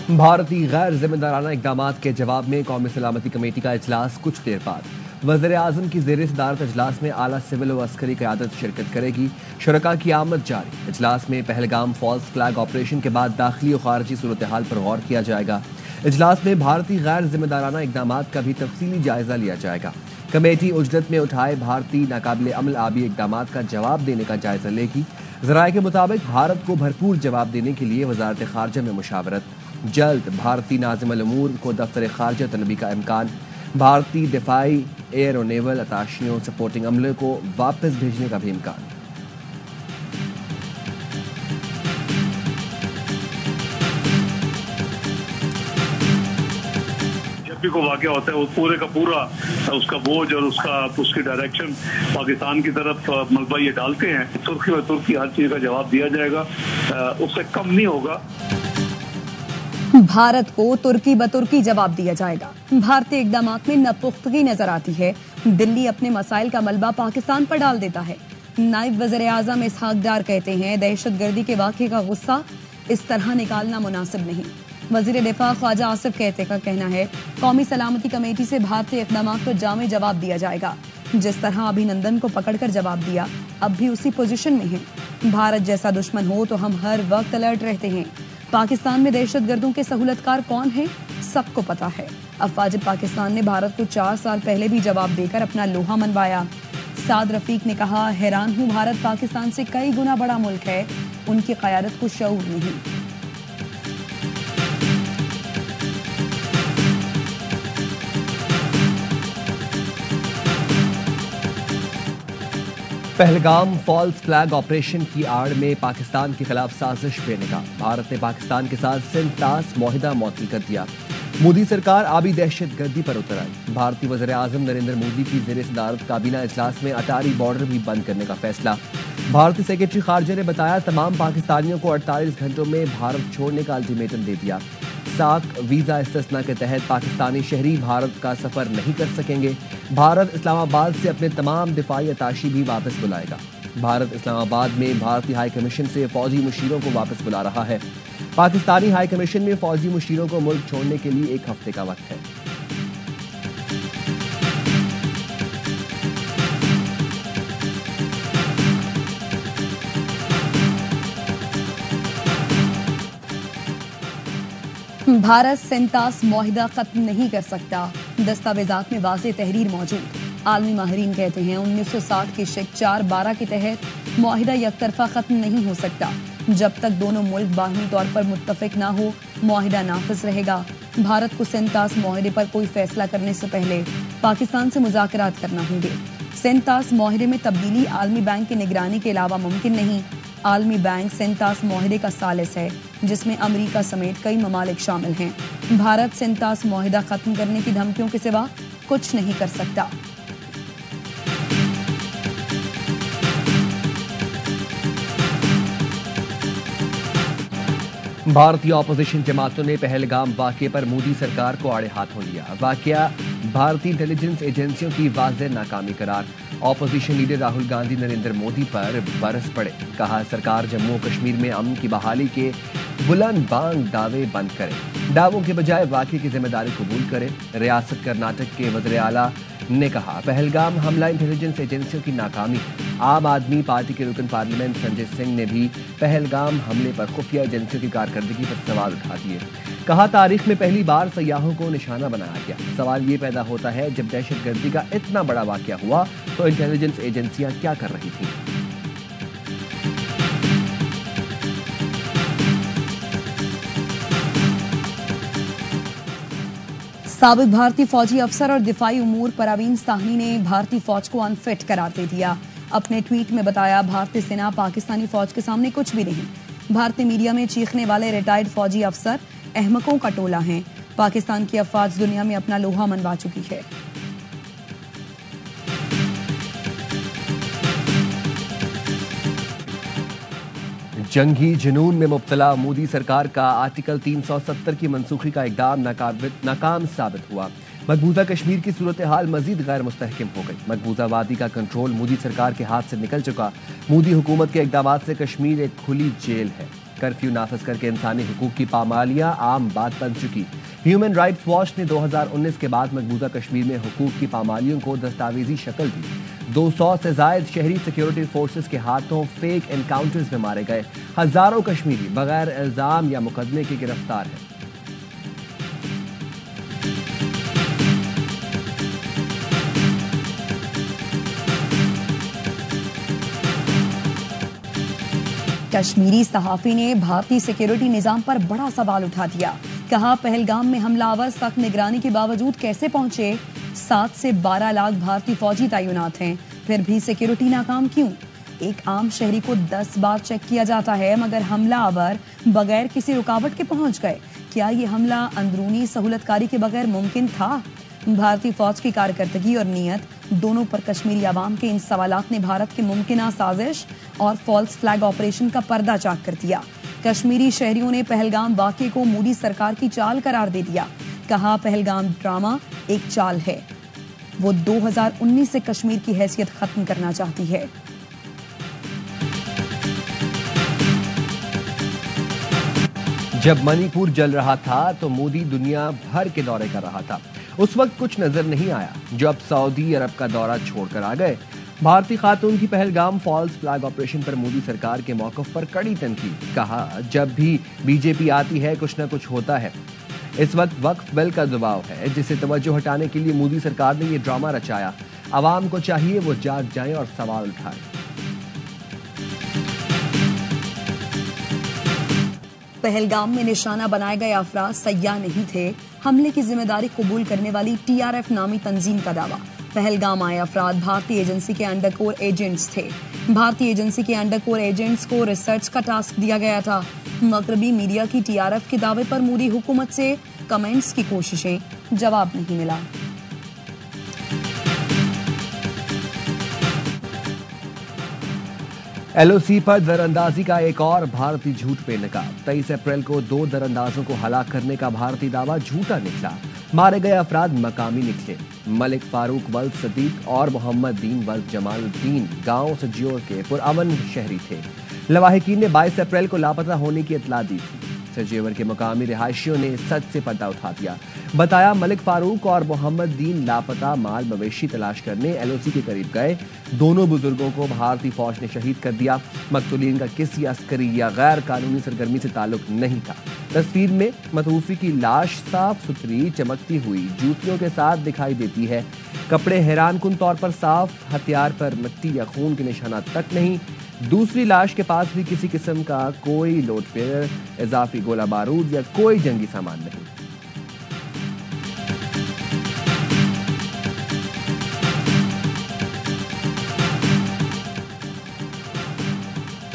भारतीय गैर जिम्मेदाराना इकदाम के जवाब में कौमी सलामती कमेटी का इजलास कुछ देर बाद। वज़ीर आज़म की ज़ेर सदारत इजलास में आला सिविल व अस्करी क़यादत शिरकत करेगी। शुरका की आमद जारी। इजलास में पहलगाम फॉल्स फ्लैग ऑपरेशन के बाद दाखिली और खारजी सूरत हाल पर गौर किया जाएगा। इजलास में भारतीय गैर जिम्मेदाराना इकदाम का भी तफसीली जायजा लिया जाएगा। कमेटी उजरत में उठाए भारतीय नाकाबिल अमल आबी इकदाम का जवाब देने का जायजा लेगी। ज़राए के मुताबिक भारत को भरपूर जवाब देने के लिए वजारत खारजा में मुशावरत। जल्द भारतीय नाज़िम अल-उमूर को दफ्तर खारजा तलबी का इम्कान। भारतीय दिफाई एयर और नेवल अताशियों सपोर्टिंग अमले को वापस भेजने का भी इम्कान। जब भी कोई वाक़या होता है वो पूरे का पूरा उसका बोझ और उसकी डायरेक्शन पाकिस्तान की तरफ मलबा ये डालते हैं। तुर्की व तुर्की हर चीज़ का जवाब दिया जाएगा, उससे कम नहीं होगा। भारत को तुर्की बतुर्की जवाब दिया जाएगा। भारतीय इकदाम में नपुख्तगी नजर आती है। दिल्ली अपने मसाइल का मलबा पाकिस्तान पर डाल देता है। नायब वज़ीर आज़म इसहाक डार कहते हैं, दहशतगर्दी के वाक़े का गुस्सा इस तरह निकालना मुनासिब नहीं। वज़ीर दिफा ख्वाजा आसिफ का कहना है, कौमी सलामती कमेटी से भारतीय इकदाम को जामे जवाब दिया जाएगा। जिस तरह अभिनंदन को पकड़कर जवाब दिया, अब भी उसी पोजीशन में है। भारत जैसा दुश्मन हो तो हम हर वक्त अलर्ट रहते हैं। पाकिस्तान में दहशतगर्दों के सहूलतकार कौन है, सबको पता है। अफवाज पाकिस्तान ने भारत को 4 साल पहले भी जवाब देकर अपना लोहा मनवाया। साद रफीक ने कहा, हैरान हूं, भारत पाकिस्तान से कई गुना बड़ा मुल्क है, उनकी क़यादत को शऊर नहीं। पहलगाम फॉल्स फ्लैग ऑपरेशन की आड़ में पाकिस्तान के खिलाफ साजिश बेनकाब। भारत ने पाकिस्तान के साथ सिंध-तास मुआहिदा मुअत्तल कर दिया। मोदी सरकार आबी दहशतगर्दी पर उतर आई। भारतीय वज़ीर आज़म नरेंद्र मोदी की ज़ेर सदारत काबीना इजलास में अटारी बॉर्डर भी बंद करने का फैसला। भारतीय सेक्रेटरी खारजा ने बताया, तमाम पाकिस्तानियों को 48 घंटों में भारत छोड़ने का अल्टीमेटम दे दिया। साक वीजा इस्तिस्ना के तहत पाकिस्तानी शहरी भारत का सफर नहीं कर सकेंगे। भारत इस्लामाबाद से अपने तमाम दिफाई अताशी भी वापस बुलाएगा। भारत इस्लामाबाद में भारतीय हाई कमीशन से फौजी मुशीरों को वापस बुला रहा है। पाकिस्तानी हाई कमीशन में फौजी मुशीरों को मुल्क छोड़ने के लिए 1 हफ्ते का वक्त है। भारत सिंध-तास मुआहिदा खत्म नहीं कर सकता। दस्तावेजात में वाज़ेह तहरीर मौजूद। आलमी माहिरीन कहते हैं, 1960 की शिक 4-12 के तहत मुआहिदा यकतरफा खत्म नहीं हो सकता। जब तक दोनों मुल्क बाहमी तौर पर मुत्तफिक ना हो, मुआहिदा नाफिज रहेगा। भारत को सिंध-तास मुआहिदे पर कोई फैसला करने से पहले पाकिस्तान से मुज़ाकरात करना होंगे। सिंध-तास मुआहिदे में तब्दीली आलमी बैंक की निगरानी के अलावा मुमकिन नहीं। आलमी बैंक सिंध-तास मुआहिदे का सालिस है, जिसमें अमेरिका समेत कई ममालिक शामिल हैं। भारत सिंध-तास मुआहिदा खत्म करने की धमकियों के सिवा कुछ नहीं कर सकता। भारतीय ऑपोजिशन जमातों ने पहलगाम वाक़े पर मोदी सरकार को आड़े हाथों लिया। वाक़या भारतीय इंटेलिजेंस एजेंसियों की वाज़ेह नाकामी करार। ऑपोजिशन लीडर राहुल गांधी नरेंद्र मोदी पर बरस पड़े। कहा, सरकार जम्मू कश्मीर में अमन की बहाली के बुलंद बांग दावे बंद करे। दावों के बजाय वाक़े की जिम्मेदारी कबूल करे। रियासत कर्नाटक के वज़ीर आला ने कहा, पहलगाम हमला इंटेलिजेंस एजेंसियों की नाकामी। आम आदमी पार्टी के रुकन पार्लियामेंट संजय सिंह ने भी पहलगाम हमले पर खुफिया एजेंसियों की कारकर्दगी पर सवाल उठा दिए। कहा, तारीख में पहली बार सयाहों को निशाना बनाया गया। सवाल ये पैदा होता है, जब दहशतगर्दी का इतना बड़ा वाकया हुआ तो इंटेलिजेंस एजेंसियां क्या कर रही थी। साबिक भारतीय फौजी अफसर और दिफाई उमूर परवीन साहनी ने भारतीय फौज को अनफिट करार दे दिया। अपने ट्वीट में बताया, भारतीय सेना पाकिस्तानी फौज के सामने कुछ भी नहीं। भारतीय मीडिया में चीखने वाले रिटायर्ड फौजी अफसर अहमकों का टोला हैं। पाकिस्तान की अफवाज दुनिया में अपना लोहा मनवा चुकी है। जंगी जुनून में मुब्तला मोदी सरकार का आर्टिकल 370 की मनसूखी का इक़दाम नाकाम साबित हुआ। मकबूजा कश्मीर की सूरत हाल मजीद गैर मुस्तहकम हो गई। मकबूजा वादी का कंट्रोल मोदी सरकार के हाथ से निकल चुका। मोदी हुकूमत के इक़दामात से कश्मीर एक खुली जेल है। कर्फ्यू नाफिज करके इंसानी हुकूक की पामालियां आम बात बन चुकी। ह्यूमन राइट्स वॉच ने 2019 के बाद मकबूजा कश्मीर में हुकूक की पामालियों को दस्तावेजी शक्ल दी। 200 से जायद शहरी सिक्योरिटी फोर्सेस के हाथों फेक एनकाउंटर्स में मारे गए। हजारों कश्मीरी बगैर इल्जाम या मुकदमे के गिरफ्तार हैं। कश्मीरी सहाफी ने भारतीय सिक्योरिटी निजाम पर बड़ा सवाल उठा दिया। कहा, पहलगाम में हमलावर सख्त निगरानी के बावजूद कैसे पहुंचे? 7 से 12 लाख भारतीय फौजी तैनात हैं, फिर भी सिक्योरिटी नाकाम क्यों? एक आम शहरी को 10 बार चेक किया जाता है, मगर हमलावर बगैर किसी रुकावट के पहुंच गए। क्या ये हमला अंदरूनी सहूलतकारी के बगैर मुमकिन था? भारतीय फौज की कारकर्दगी और नीयत दोनों पर कश्मीरी आवाम के इन सवालात ने भारत के मुमकिना साजिश और फॉल्स फ्लैग ऑपरेशन का पर्दा चाक कर दिया। कश्मीरी शहरियों ने पहलगाम वाकये को मोदी सरकार की चाल करार दे दिया। कहा, पहलगाम ड्रामा एक चाल है, वो 2019 से कश्मीर की हैसियत खत्म करना चाहती है। जब मणिपुर जल रहा था तो मोदी दुनिया भर के दौरे कर रहा था। उस वक्त कुछ नजर नहीं आया। जो अब सऊदी अरब का दौरा छोड़कर आ गए। भारतीय खातून की पहलगाम फॉल्स फ्लैग ऑपरेशन पर मोदी सरकार के मौकफ पर कड़ी तनकीद। कहा, जब भी बीजेपी आती है कुछ न कुछ होता है। इस वक्त वक्फ बिल का दबाव है, जिसे तवज्जो हटाने के लिए मोदी सरकार ने ये ड्रामा रचाया। आवाम को चाहिए वो जाग जाए और सवाल उठाए। पहलगाम में निशाना बनाए गए अफराद सयाह नहीं थे। हमले की जिम्मेदारी कबूल करने वाली TRF नामी तंजीम का दावा। पहलगाम आए अफराद भारतीय एजेंसी के अंडरकोर एजेंट्स थे। भारतीय एजेंसी के अंडरकोर एजेंट्स को रिसर्च का टास्क दिया गया था। मगरबी मीडिया की TRF के दावे पर मोदी हुकूमत से कमेंट्स की कोशिशें, जवाब नहीं मिला। LOC पर दरअंदाजी का एक और भारतीय झूठ पे नकाब। 23 अप्रैल को 2 दरअंदाजों को हलाक करने का भारतीय दावा झूठा निकला। मारे गए अफराद मकामी निकले। मलिक फारूक वल्द सदीक और मोहम्मद दीन वल्द जमालुद्दीन गांव सज्योर के पुरअमन शहरी थे। लवाहिकीन ने 22 अप्रैल को लापता होने की इत्तला दी थी। सजेवर के मुकामी रिहायशियों ने सच से पर्दा उठा दिया। बताया, मलिक फारूक और मोहम्मद दीन लापता माल मवेशी तलाश करने LOC के करीब गए। दोनों बुजुर्गों को भारतीय फौज ने शहीद कर दिया। मकतूलीन का किसी अस्करी या गैर कानूनी सरगर्मी से ताल्लुक नहीं था। तस्वीर में मतूफी की लाश साफ सुथरी चमकती हुई जूतियों के साथ दिखाई देती है। कपड़े हैरानकुन तौर पर साफ, हथियार पर मिट्टी या खून के निशानात तक नहीं। दूसरी लाश के पास भी किसी किस्म का कोई लोडबेयर, इजाफी गोला बारूद या कोई जंगी सामान नहीं।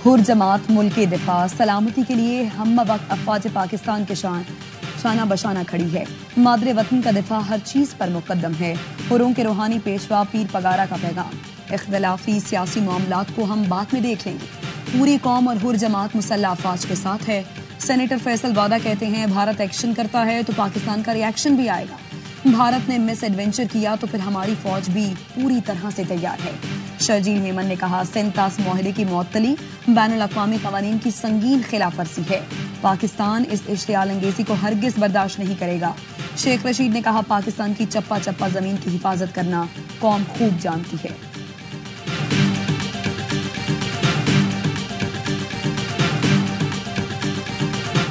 हुर जमात मुल्क के दिफा सलामती के लिए हम वक्त अफवाज पाकिस्तान के शाना बशाना खड़ी है। मादरे वतन का दिफा हर चीज पर मुकद्दम है। हुरों के रूहानी पेशवा पीर पगारा का पैगाम। इख्तिलाफी सियासी मामलात को हम बाद में देख लेंगे। पूरी कौम और हुर जमात मुसल्लह अफवाज के साथ है। सेनेटर फैसल वादा कहते हैं, भारत एक्शन करता है तो पाकिस्तान का रिएक्शन भी आएगा। भारत ने मिस एडवेंचर किया तो फिर हमारी फौज भी पूरी तरह से तैयार है। शर्जील मेमन ने कहा, सेंतास मुआहदे की मुअत्तली बैनुल-अक़वामी क़वानीन की संगीन खिलाफ वर्जी है। पाकिस्तान इस इश्तियाल अंगेजी को हरगिज बर्दाश्त नहीं करेगा। शेख रशीद ने कहा, पाकिस्तान की चप्पा चप्पा जमीन की हिफाजत करना कौम खूब जानती है।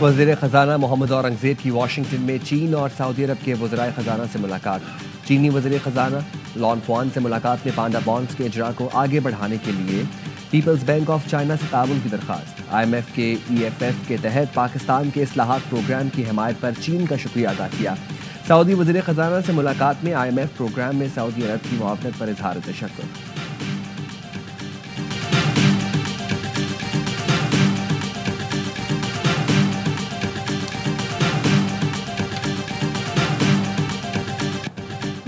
वज़ीर ख़ज़ाना मोहम्मद औरंगज़ेब की वाशिंगटन में चीन और सऊदी अरब के वज़राए ख़ज़ाना से मुलाकात। चीनी वज़ीर ख़ज़ाना लॉन फ़ुआन से मुलाकात में पांडा बॉन्ड्स के इजरा को आगे बढ़ाने के लिए पीपल्स बैंक ऑफ चाइना से ताउन की दरख्वास्त। IMF के EFF के तहत पाकिस्तान के इस्लाहात प्रोग्राम की हिमायत पर चीन का शुक्रिया अदा किया। सऊदी वज़ीर ख़ज़ाना से मुलाकात में IMF प्रोग्राम में सऊदी अरब की मुआवनत पर इजहार तशक्कुर।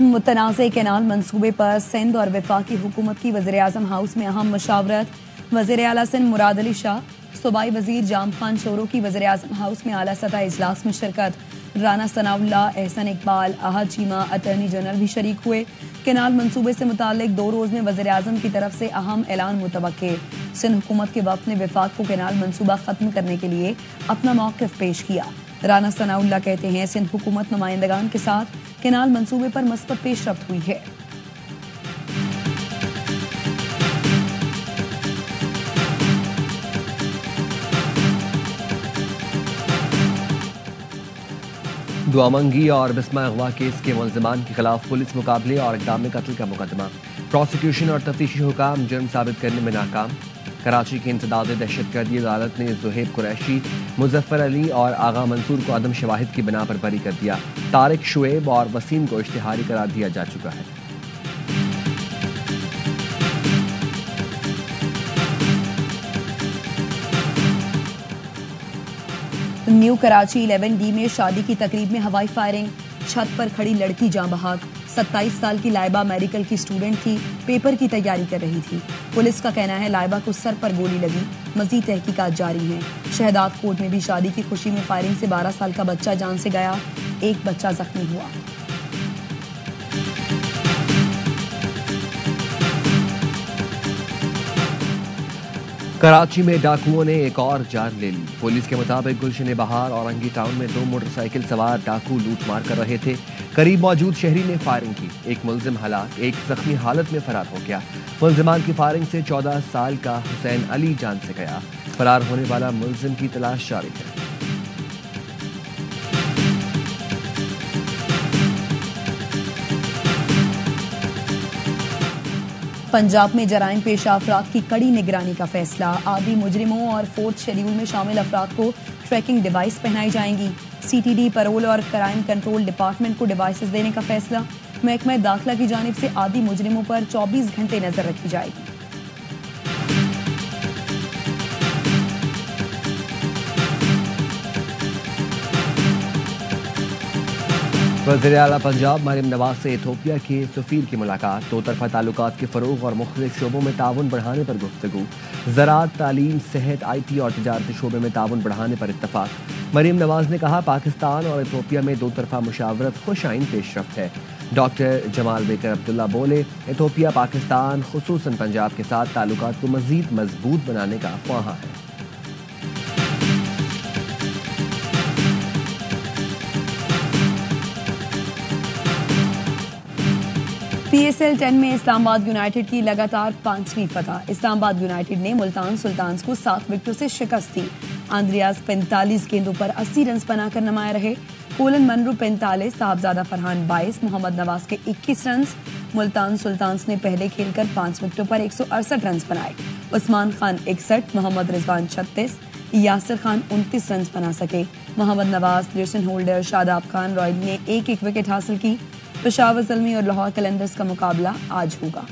मुतनाज़े कैनाल मंसूबे पर सिंध और वफाकी हुकूमत की वज़ीर आज़म हाउस में अहम मशावरत। वज़ीर आला सिंध मुराद अली शाह, सूबाई वज़ीर जाम खान शोरो की वज़ीर आज़म हाउस में आला सतह इजलास में शिरकत। राना सनाउल्लाह, एहसन इकबाल, अहद चीमा, अटॉर्नी जनरल भी शरीक हुए। केनाल मंसूबे से मुतालिक 2 रोज में वज़ीर-ए-आज़म की तरफ से अहम ऐलान मुतवक्के। सिंध हुकूमत के वक्त ने विफाक को केनाल मंसूबा खत्म करने के लिए अपना मौक़िफ़ पेश किया। राना सनाउल्लाह कहते हैं, सिंध हुकूमत नुमाइंदगान के साथ केनाल मंसूबे पर मस्बत पेशरफ्त हुई है। दुआमंगी और बिस्मा अगवा केस के मुल्ज़िमान के खिलाफ पुलिस मुकाबले और इक़दाम कत्ल का मुकदमा। प्रोसिक्यूशन और तफ्तीशी हुकाम जुर्म साबित करने में नाकाम। कराची की इंसदाद दहशतगर्दी अदालत ने ज़ुहैब कुरैशी, मुजफ्फर अली और आगा मंसूर को अदम शवाहिद की बिना पर बरी कर दिया। तारिक, शुएब और वसीम को इश्तिहारी करार दिया जा चुका है। न्यू कराची 11D में शादी की तकरीब में हवाई फायरिंग, छत पर खड़ी लड़की जाँ बहक। 27 साल की लाइबा मेडिकल की स्टूडेंट थी, पेपर की तैयारी कर रही थी। पुलिस का कहना है लाइबा को सर पर गोली लगी। मजीद तहकीकात जारी हैं। शहदाद कोर्ट में भी शादी की खुशी में फायरिंग से 12 साल का बच्चा जान से गया, एक बच्चा जख्मी हुआ। कराची में डाकुओं ने एक और जान ले ली। पुलिस के मुताबिक गुलशन बहार और अंगी टाउन में 2 मोटरसाइकिल सवार डाकू लूट मार कर रहे थे। करीब मौजूद शहरी ने फायरिंग की। एक मुल्जिम हलाक, एक जख्मी हालत में फरार हो गया। मुल्जिमान की फायरिंग से 14 साल का हुसैन अली जान से गया। फरार होने वाला मुल्जिम की तलाश जारी है। पंजाब में जराइम पेशा अफराद की कड़ी निगरानी का फैसला। आदी मुजरिमों और 4th शेड्यूल में शामिल अफराद को ट्रैकिंग डिवाइस पहनाई जाएंगी। CTD, पैरोल और क्राइम कंट्रोल डिपार्टमेंट को डिवाइसेस देने का फैसला। महकमा दाखिला की जानिब से आदी मुजरिमों पर 24 घंटे नजर रखी जाएगी। वज़ीर आला पंजाब मरियम नवाज से इथोपिया के सफ़ीर की मुलाकात। 2 तरफ़ा ताल्लुकात के फ़रोग़ और मुख्तलिफ शोबों में ताउन बढ़ाने पर गुफ्तगू। ज़राअत, तालीम, सेहत, IT और तिजारती शोबे में ताउन बढ़ाने पर इत्तफ़ाक़। मरियम नवाज ने कहा, पाकिस्तान और इथोपिया में 2 तरफ़ा मुशावरत खुशाइन पेशरफ्त है। डॉक्टर जमाल बेकर अब्दुल्ला बोले, इथोपिया पाकिस्तान खुसूसन पंजाब के साथ ताल्लुकात को मज़ीद मजबूत बनाने का ख्वाहां है। PSL 10 में इस्लामाबाद यूनाइटेड की लगातार 5वीं फतह। इस्लामाबाद यूनाइटेड ने मुल्तान सुल्तान्स को 7 विकेटों से शिकस्त दी। आंद्रियाज 45 गेंदों पर 80 रन बनाकर नुमाया रहे। कोलन मनरू 45, साहबजादा फरहान 22, मोहम्मद नवाज के 21 रन। मुल्तान सुल्तान्स ने पहले खेलकर 5 विकेटों पर 168 रन बनाए। उस्मान खान 61, मोहम्मद रिजवान 36, यासिर खान 29 रन बना सके। मोहम्मद नवाज, जेसन होल्डर, शादाब खान, रॉयली ने 1-1 विकेट हासिल की। पेशावर ज़ल्मी और लाहौर कलंदर्स का मुकाबला आज होगा।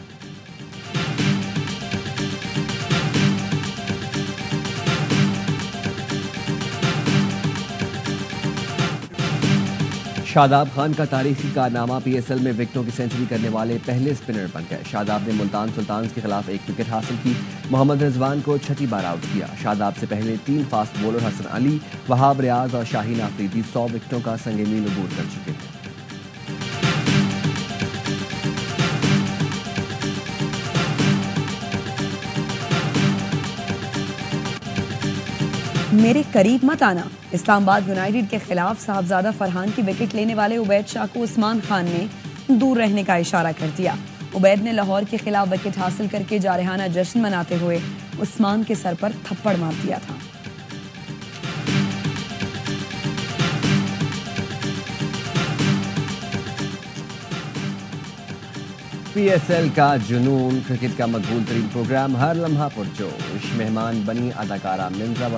शादाब खान का तारीखी कारनामा। PSL में विकेटों की सेंचुरी करने वाले पहले स्पिनर बन गए। शादाब ने मुल्तान सुल्तान्स के खिलाफ 1 विकेट हासिल की। मोहम्मद रिजवान को 6ठी बार आउट किया। शादाब से पहले 3 फास्ट बॉलर हसन अली, वहाब रियाज और शाहीन आफरीदी 100 विकेटों का संगीन अबूर कर चुके हैं। मेरे करीब मत आना। इस्लामाबाद यूनाइटेड के खिलाफ साहबजादा फरहान की विकेट लेने वाले उबैद शाह को उस्मान खान ने दूर रहने का इशारा कर दिया। उबैद ने लाहौर के खिलाफ विकेट हासिल करके जारहाना जश्न मनाते हुए उस्मान के सर पर थप्पड़ मार दिया था। PSL का जुनून, क्रिकेट का मकबूल तरीन प्रोग्राम, हर लम्हा पुरजोश। मेहमान बनी अदाकारा मिर्जा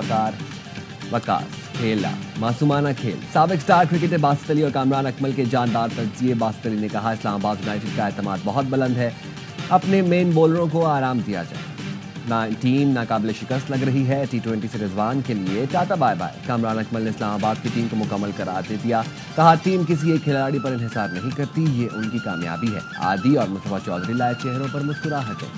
वकास, खेला मासूमाना खेल। साबिक स्टार क्रिकेटर बासित अली और कामरान अकमल के जानदार तजिए। बासित अली ने कहा, इस्लामाबाद यूनाइटेड का एतमाद बहुत बुलंद है, अपने मेन बॉलरों को आराम दिया जाए। टीम नाकाबिल शिकस्त लग रही है। T20 से रिजवान के लिए tata bye bye. Kamran Akmal ने इस्लामाबाद की टीम को मुकम्मल करार दे दिया। कहा, टीम किसी एक खिलाड़ी पर इन्हिसार नहीं करती, ये उनकी कामयाबी है। आदि और मुस्तफा चौधरी लाए चेहरों पर मुस्कुराहटें।